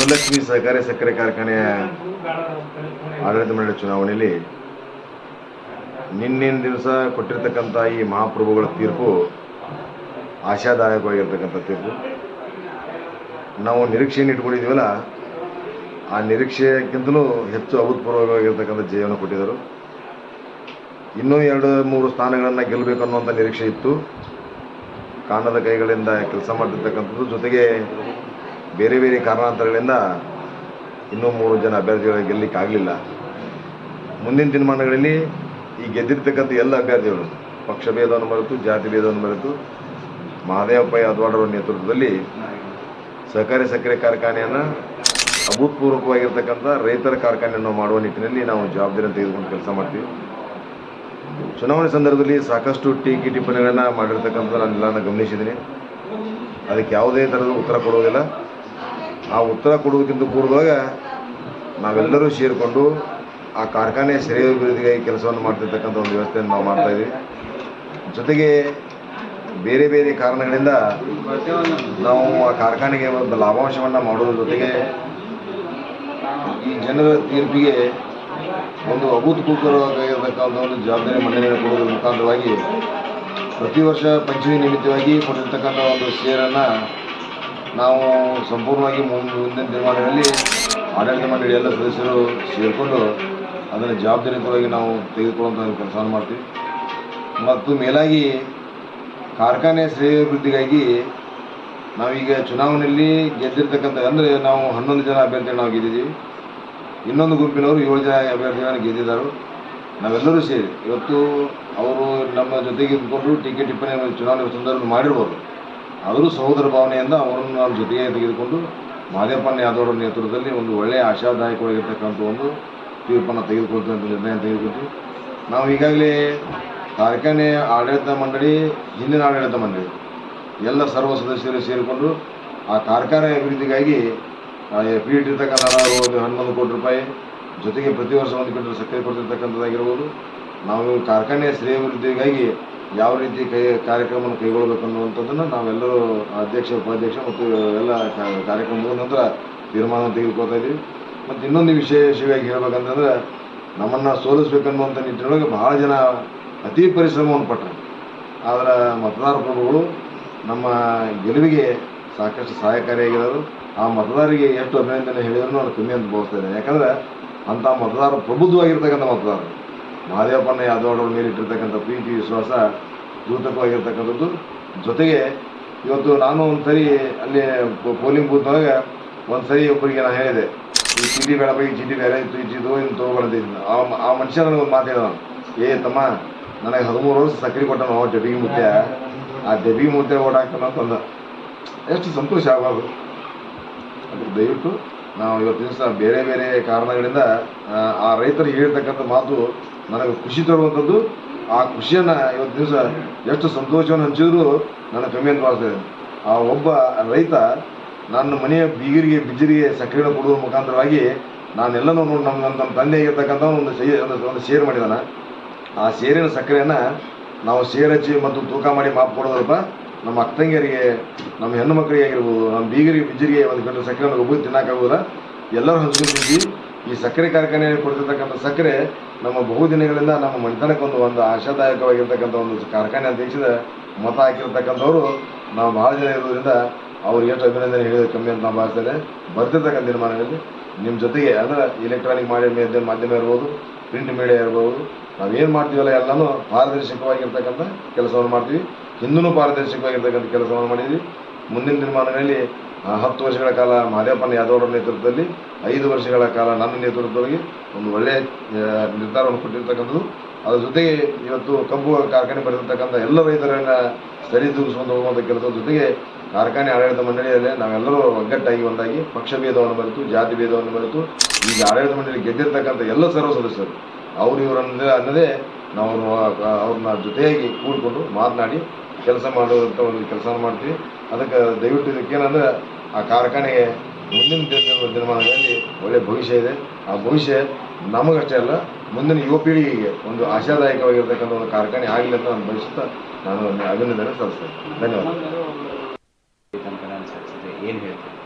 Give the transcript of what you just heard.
ಧನಲಕ್ಷ್ಮಿ ಸಹಕಾರಿ ಸಕ್ಕರೆ ಕಾರ್ಖಾನೆಯ ಆಡಳಿತ ಮಂಡಳಿ ಚುನಾವಣೆಯಲ್ಲಿ ನಿನ್ನಿನ ದಿವಸ ಕೊಟ್ಟಿರ್ತಕ್ಕಂಥ ಈ ಮಹಾಪ್ರಭುಗಳ ತೀರ್ಪು ಆಶಾದಾಯಕವಾಗಿರ್ತಕ್ಕಂಥ ತೀರ್ಪು. ನಾವು ನಿರೀಕ್ಷೆಯನ್ನು ಇಟ್ಕೊಂಡಿದ್ದೀವಲ್ಲ, ಆ ನಿರೀಕ್ಷೆಗಿಂತಲೂ ಹೆಚ್ಚು ಅಭೂತಪೂರ್ವವಾಗಿರ್ತಕ್ಕಂಥ ಜಯವನ್ನು ಕೊಟ್ಟಿದ್ದರು. ಇನ್ನೂ 2-3 ಸ್ಥಾನಗಳನ್ನು ಗೆಲ್ಲಬೇಕು ಅನ್ನುವಂಥ ನಿರೀಕ್ಷೆ ಇತ್ತು. ಕಾಣದ ಕೈಗಳಿಂದ ಕೆಲಸ ಮಾಡ್ತಿರ್ತಕ್ಕಂಥದ್ದು, ಜೊತೆಗೆ ಬೇರೆ ಬೇರೆ ಕಾರಣಾಂತರಗಳಿಂದ ಇನ್ನೂ 3 ಜನ ಅಭ್ಯರ್ಥಿಗಳಿಗೆ ಗೆಲ್ಲಲಿಕ್ಕಾಗಲಿಲ್ಲ. ಮುಂದಿನ ದಿನಮಾನಗಳಲ್ಲಿ ಈ ಗೆದ್ದಿರ್ತಕ್ಕಂಥ ಎಲ್ಲ ಅಭ್ಯರ್ಥಿಗಳು ಪಕ್ಷ ಭೇದವನ್ನು ಮರೆತು, ಜಾತಿ ಭೇದವನ್ನು ಮರೆತು, ಮಹದೇವಪ್ಪ ಯಾದವಾಡರ ನೇತೃತ್ವದಲ್ಲಿ ಸಹಕಾರಿ ಸಕ್ಕರೆ ಕಾರ್ಖಾನೆಯನ್ನು ಅಭೂತಪೂರ್ವಕವಾಗಿರ್ತಕ್ಕಂಥ ರೈತರ ಕಾರ್ಖಾನೆಯನ್ನು ಮಾಡುವ ನಿಟ್ಟಿನಲ್ಲಿ ನಾವು ಜವಾಬ್ದಾರಿಯನ್ನು ತೆಗೆದುಕೊಂಡು ಕೆಲಸ ಮಾಡ್ತೀವಿ. ಚುನಾವಣೆ ಸಂದರ್ಭದಲ್ಲಿ ಸಾಕಷ್ಟು ಟೀಕೆ ಟಿಪ್ಪಣಿಗಳನ್ನು ಮಾಡಿರ್ತಕ್ಕಂಥ ನಾನೆಲ್ಲನ ಗಮನಿಸಿದ್ದೀನಿ. ಅದಕ್ಕೆ ಯಾವುದೇ ಥರದ ಉತ್ತರ ಕೊಡುವುದಿಲ್ಲ. ಆ ಉತ್ತರ ಕೊಡುವುದಕ್ಕಿಂತ ಪೂರ್ವದಾಗ ನಾವೆಲ್ಲರೂ ಸೇರಿಕೊಂಡು ಆ ಕಾರ್ಖಾನೆಯ ಶ್ರೇಯೋಭಿವೃದ್ಧಿಗಾಗಿ ಕೆಲಸವನ್ನು ಮಾಡ್ತಿರ್ತಕ್ಕಂಥ ಒಂದು ವ್ಯವಸ್ಥೆಯನ್ನು ನಾವು ಮಾಡ್ತಾಯಿದ್ದೀವಿ. ಜೊತೆಗೆ ಬೇರೆ ಬೇರೆ ಕಾರಣಗಳಿಂದ ನಾವು ಆ ಕಾರ್ಖಾನೆಗೆ ಒಂದು ಲಾಭಾಂಶವನ್ನು ಮಾಡೋದ್ರ ಜೊತೆಗೆ ಈ ಜನರ ತೀರ್ಪಿಗೆ ಒಂದು ಅಭೂತಪೂರ್ವವಾಗಿರ್ತಕ್ಕಂಥ ಒಂದು ಜವಾಬ್ದಾರಿ ಮಂಡನೆಯನ್ನು ಕೊಡುವುದರ ಮುಖಾಂತರವಾಗಿ ಪ್ರತಿ ವರ್ಷ ಪಂಚಮಿ ನಿಮಿತ್ತವಾಗಿ ಕೊಟ್ಟಿರ್ತಕ್ಕಂಥ ಒಂದು ಶೇರನ್ನು ನಾವು ಸಂಪೂರ್ಣವಾಗಿ ಮುಂದಿನ ದಿನಮಾನಗಳಲ್ಲಿ ಆಡಳಿತ ಮಂಡಳಿ ಎಲ್ಲ ಸದಸ್ಯರು ಸೇರಿಕೊಂಡು ಅದನ್ನು ಜವಾಬ್ದಾರಿಯುತವಾಗಿ ನಾವು ತೆಗೆದುಕೊಳ್ಳುವಂಥ ಕೆಲಸವನ್ನು ಮಾಡ್ತೀವಿ. ಮತ್ತು ಮೇಲಾಗಿ ಕಾರ್ಖಾನೆ ಶ್ರೇಯೋಭಿವೃದ್ಧಿಗಾಗಿ ನಾವೀಗ ಚುನಾವಣೆಯಲ್ಲಿ ಗೆದ್ದಿರ್ತಕ್ಕಂಥ, ಅಂದರೆ ನಾವು 11 ಜನ ಅಭ್ಯರ್ಥಿಗಳು ನಾವು ಗೆದ್ದಿದ್ದೀವಿ. ಇನ್ನೊಂದು ಗುಂಪಿನವರು 7 ಜನ ಅಭ್ಯರ್ಥಿಗಳನ್ನು ಗೆದ್ದಿದ್ದಾರೆ. ನಾವೆಲ್ಲರೂ ಸೇರಿ ಇವತ್ತು ಅವರು ನಮ್ಮ ಜೊತೆಗೆ ಇದ್ದುಕೊಂಡು ಟೀಕೆ ಟಿಪ್ಪಣಿ ಚುನಾವಣೆ ಸಂದರ್ಭದಲ್ಲಿ ಮಾಡಿರ್ಬೋದು. ಆದರೂ ಸಹೋದರ ಭಾವನೆಯಿಂದ ಅವರನ್ನು ನಮ್ಮ ಜೊತೆಗೆ ತೆಗೆದುಕೊಂಡು ಮಹದೇವಪ್ಪ ಯಾದವಾಡರ ನೇತೃತ್ವದಲ್ಲಿ ಒಂದು ಒಳ್ಳೆಯ ಆಶಾದಾಯಕವಾಗಿರ್ತಕ್ಕಂಥ ಒಂದು ತೀರ್ಪನ್ನು ತೆಗೆದುಕೊಳ್ತಕ್ಕಂಥ ನಿರ್ಣಯ ತೆಗೆದುಕೊಳ್ತೀವಿ. ನಾವು ಈಗಾಗಲೇ ಕಾರ್ಖಾನೆ ಆಡಳಿತ ಮಂಡಳಿ, ಹಿಂದಿನ ಆಡಳಿತ ಮಂಡಳಿ ಎಲ್ಲ ಸರ್ವ ಸದಸ್ಯರು ಸೇರಿಕೊಂಡು ಆ ಕಾರ್ಖಾನೆ ಅಭಿವೃದ್ಧಿಗಾಗಿ ಇಟ್ಟಿರ್ತಕ್ಕಂಥ 11 ಕೋಟಿ ರೂಪಾಯಿ, ಜೊತೆಗೆ ಪ್ರತಿ ವರ್ಷ 1 ಕ್ವಿಂಟಲ್ ಸಕ್ಕರೆ ಕೊಡ್ತಿರ್ತಕ್ಕಂಥದ್ದಾಗಿರ್ಬೋದು. ನಾವು ಕಾರ್ಖಾನೆಯ ಶ್ರೇಯೋಭಿವೃದ್ಧಿಗಾಗಿ ಯಾವ ರೀತಿ ಕಾರ್ಯಕ್ರಮವನ್ನು ಕೈಗೊಳ್ಳಬೇಕು ಅನ್ನುವಂಥದ್ದನ್ನು ನಾವೆಲ್ಲರೂ ಅಧ್ಯಕ್ಷ, ಉಪಾಧ್ಯಕ್ಷ ಮತ್ತು ಎಲ್ಲ ಕಾರ್ಯಕ್ರಮ ಮುಗಿದ ನಂತರ ತೀರ್ಮಾನ ತೆಗೆದುಕೊಳ್ತಾ ಇದ್ದೀವಿ. ಮತ್ತು ಇನ್ನೊಂದು ವಿಶೇಷವಾಗಿ ಹೇಳಬೇಕಂತಂದ್ರೆ, ನಮ್ಮನ್ನು ಸೋಲಿಸಬೇಕನ್ನುವಂಥ ನಿಟ್ಟಿನೊಳಗೆ ಬಹಳ ಜನ ಅತಿ ಪರಿಶ್ರಮವನ್ನು ಪಟ್ಟರು. ಆದರೆ ಮತದಾರ ಪ್ರಭುಗಳು ನಮ್ಮ ಗೆಲುವಿಗೆ ಸಾಕಷ್ಟು ಸಹಾಯಕಾರಿಯಾಗಿದ್ದರು. ಆ ಮತದಾರರಿಗೆ ಎಷ್ಟು ಅಭಿನಂದನೆ ಹೇಳಿದ್ರು ನಾನು ಕಮ್ಮಿ ಅಂತ ಭಾವಿಸ್ತಾ ಇದ್ದೇನೆ. ಯಾಕಂದರೆ ಅಂಥ ಮತದಾರ ಪ್ರಬುದ್ಧವಾಗಿರ್ತಕ್ಕಂಥ ಮತದಾರರು ಮಹದೇವಪ್ಪ ಯಾದವಾಡರ ಮೇಲೆ ಇಟ್ಟಿರ್ತಕ್ಕಂಥ ಪ್ರೀತಿ ವಿಶ್ವಾಸ ದೂತಕವಾಗಿರ್ತಕ್ಕಂಥದ್ದು. ಜೊತೆಗೆ ಇವತ್ತು ನಾನು ಒಂದು ಸರಿ ಅಲ್ಲಿ ಪೋಲಿಂಗ್ ಬೂತ್ನೊಳಗೆ ಒಂದು ಸರಿ ಒಬ್ಬರಿಗೆ ನಾನು ಹೇಳಿದೆ, ಈ ಚೀಟಿ ಬೇಡಪ್ಪ, ಈ ಚೀಟಿ ಬೇರೆ ಇತ್ತು, ಈ ಚೀಟಿ ಇನ್ನು ತೊಗೊಳ್ತಿದ್ದೀನಿ. ಆ ಮನುಷ್ಯ ನನಗೊಂದು ಮಾತು ಹೇಳಿದ, ತಮ್ಮ ನನಗೆ 13 ವರ್ಷ ಸಕ್ಕರೆ ಕೊಟ್ಟ ನಾವು ಡಬ್ಬಿಗೆ ಮುತ್ಯ, ಆ ಡಬ್ಬಿಗೆ ಮುತ್ಯ ಓಟ್ ಹಾಕ್ತಾನ ಅಂತಂದ. ಎಷ್ಟು ಸಂತೋಷ ಆಗಬಾರ್ದು. ಅದಕ್ಕೆ ದಯವಿಟ್ಟು ನಾವು ಇವತ್ತು ದಿವಸ ಬೇರೆ ಬೇರೆ ಕಾರಣಗಳಿಂದ ಆ ರೈತರಿಗೆ ಹೇಳಿರ್ತಕ್ಕಂಥ ಮಾತು ನನಗೆ ಖುಷಿ ತರುವಂಥದ್ದು. ಆ ಖುಷಿಯನ್ನು ಇವತ್ತು ದಿವಸ ಎಷ್ಟು ಸಂತೋಷವನ್ನು ಹಂಚಿದ್ರು ನನಗೆ ಕಮ್ಮಿ ಅಂತ ಭಾವಿಸ್ತೇನೆ. ಆ ಒಬ್ಬ ರೈತ ನನ್ನ ಮನೆಯ ಬೀಗರಿಗೆ ಬಿಜ್ಜರಿಗೆ ಸಕ್ಕರೆಯನ್ನು ಕೊಡುವ ಮುಖಾಂತರವಾಗಿ ನಾನೆಲ್ಲನೂ ನೋಡಿ ನಮ್ಮ ತಂದೆಯಾಗಿರ್ತಕ್ಕಂಥ ಒಂದು ಶೇರ್ ಮಾಡಿದಾನೆ. ಆ ಶೇರಿನ ಸಕ್ಕರೆಯನ್ನು ನಾವು ಶೇರ್ ಹಚ್ಚಿ ಮತ್ತು ತೂಕ ಮಾಡಿ ಮಾಪ್ ಕೊಡೋದಪ್ಪ ನಮ್ಮ ಅಕ್ಕಂಗಿಯರಿಗೆ, ನಮ್ಮ ಹೆಣ್ಣು ಮಕ್ಕಳಿಗೆ ಆಗಿರ್ಬೋದು, ನಮ್ಮ ಬೀಗರಿಗೆ ಬಿಜ್ಜರಿಗೆ 1 ಕ್ವಿಂಟಲ್ ಸಕ್ಕರೆಯನ್ನು ಒಬ್ಬರು ತಿನ್ನೋಕ್ಕಾಗೋದಿಲ್ಲ. ಎಲ್ಲರೂ ಹಂಚ್ಕೊಂಡಿದ್ವಿ. ಈ ಸಕ್ಕರೆ ಕಾರ್ಖಾನೆಯಲ್ಲಿ ಕೊಡ್ತಿರ್ತಕ್ಕಂಥ ಸಕ್ಕರೆ ನಮ್ಮ ಬಹುದಿನಗಳಿಂದ ನಮ್ಮ ಮನೆತನಕ್ಕೆ ಒಂದು ಆಶಾದಾಯಕವಾಗಿರ್ತಕ್ಕಂಥ ಒಂದು ಕಾರ್ಖಾನೆ ಅಂತ ಹೇಳಿದ ಮತ ಹಾಕಿರ್ತಕ್ಕಂಥವ್ರು ನಾವು ಭಾಳ ಜನ ಇರೋದ್ರಿಂದ ಅವ್ರಿಗೆ ಎಷ್ಟು ಅಭಿನಂದನೆ ಹೇಳಿದ್ರೆ ಕಮ್ಮಿ ಅಂತ ನಾವು ಭಾವಿಸ್ತೇನೆ. ಬರ್ತಿರ್ತಕ್ಕಂಥ ದಿನಮಾನಗಳಲ್ಲಿ ನಿಮ್ಮ ಜೊತೆಗೆ, ಅಂದರೆ ಎಲೆಕ್ಟ್ರಾನಿಕ್ ಮಾಧ್ಯಮ ಇರ್ಬೋದು, ಪ್ರಿಂಟ್ ಮೀಡಿಯಾ ಇರ್ಬೋದು, ನಾವೇನು ಮಾಡ್ತೀವಲ್ಲ ಎಲ್ಲನೂ ಪಾರದರ್ಶಕವಾಗಿರ್ತಕ್ಕಂಥ ಕೆಲಸವನ್ನು ಮಾಡ್ತೀವಿ. ಹಿಂದೂ ಪಾರದರ್ಶಕವಾಗಿರ್ತಕ್ಕಂಥ ಕೆಲಸವನ್ನು ಮಾಡಿದ್ವಿ. ಮುಂದಿನ ದಿನಮಾನಗಳಲ್ಲಿ 10 ವರ್ಷಗಳ ಕಾಲ ಮಹದೇವಪ್ಪ ಯಾದವಾಡರ ನೇತೃತ್ವದಲ್ಲಿ, 5 ವರ್ಷಗಳ ಕಾಲ ನನ್ನ ನೇತೃತ್ವದಲ್ಲಿ ಒಂದು ಒಳ್ಳೆಯ ನಿರ್ಧಾರವನ್ನು ಕೊಟ್ಟಿರ್ತಕ್ಕಂಥದ್ದು. ಅದ್ರ ಜೊತೆಗೆ ಇವತ್ತು ಕಬ್ಬು ಕಾರ್ಖಾನೆ ಬರೆದಿರ್ತಕ್ಕಂಥ ಎಲ್ಲ ರೈತರನ್ನು ಸರಿದೂಗಿಸ್ಕೊಂಡು ಹೋಗುವಂಥ ಕೆಲಸದ ಜೊತೆಗೆ ಕಾರ್ಖಾನೆ ಆಡಳಿತ ಮಂಡಳಿಯಲ್ಲೇ ನಾವೆಲ್ಲರೂ ಒಗ್ಗಟ್ಟಾಗಿ ಒಂದಾಗಿ ಪಕ್ಷ ಭೇದವನ್ನು ಮರೆತು, ಜಾತಿ ಭೇದವನ್ನು ಮರೆತು, ಈಗ ಆಡಳಿತ ಮಂಡಳಿ ಗೆದ್ದಿರ್ತಕ್ಕಂಥ ಎಲ್ಲ ಸರ್ವ ಸದಸ್ಯರು ಅವರು ಅನ್ನದೇ ನಾವು ಅವ್ರನ್ನ ಜೊತೆಯಾಗಿ ಕೂಡಿಕೊಂಡು ಮಾತನಾಡಿ ಕೆಲಸ ಮಾಡುವಂಥ ಒಂದು ಕೆಲಸವನ್ನು ಮಾಡ್ತೀವಿ. ಅದಕ್ಕೆ ದಯವಿಟ್ಟು ಇದಕ್ಕೇನಂದರೆ ಆ ಕಾರ್ಖಾನೆಗೆ ಮುಂದಿನ ದಿನಮಾನಗಳಲ್ಲಿ ಒಳ್ಳೆಯ ಭವಿಷ್ಯ ಇದೆ. ಆ ಭವಿಷ್ಯ ನಮಗಷ್ಟೇ ಅಲ್ಲ, ಮುಂದಿನ ಯುವ ಪೀಳಿಗೆಗೆ ಒಂದು ಆಶಾದಾಯಕವಾಗಿರ್ತಕ್ಕಂಥ ಒಂದು ಕಾರ್ಖಾನೆ ಆಗಲಿ ಅಂತ ನಾನು ಬಯಸುತ್ತಾ ನಾನು ಅಭಿನಂದನೆ ಸಲ್ಲಿಸ್ತೇನೆ. ಧನ್ಯವಾದ. ಏನು ಹೇಳ್ತೀನಿ?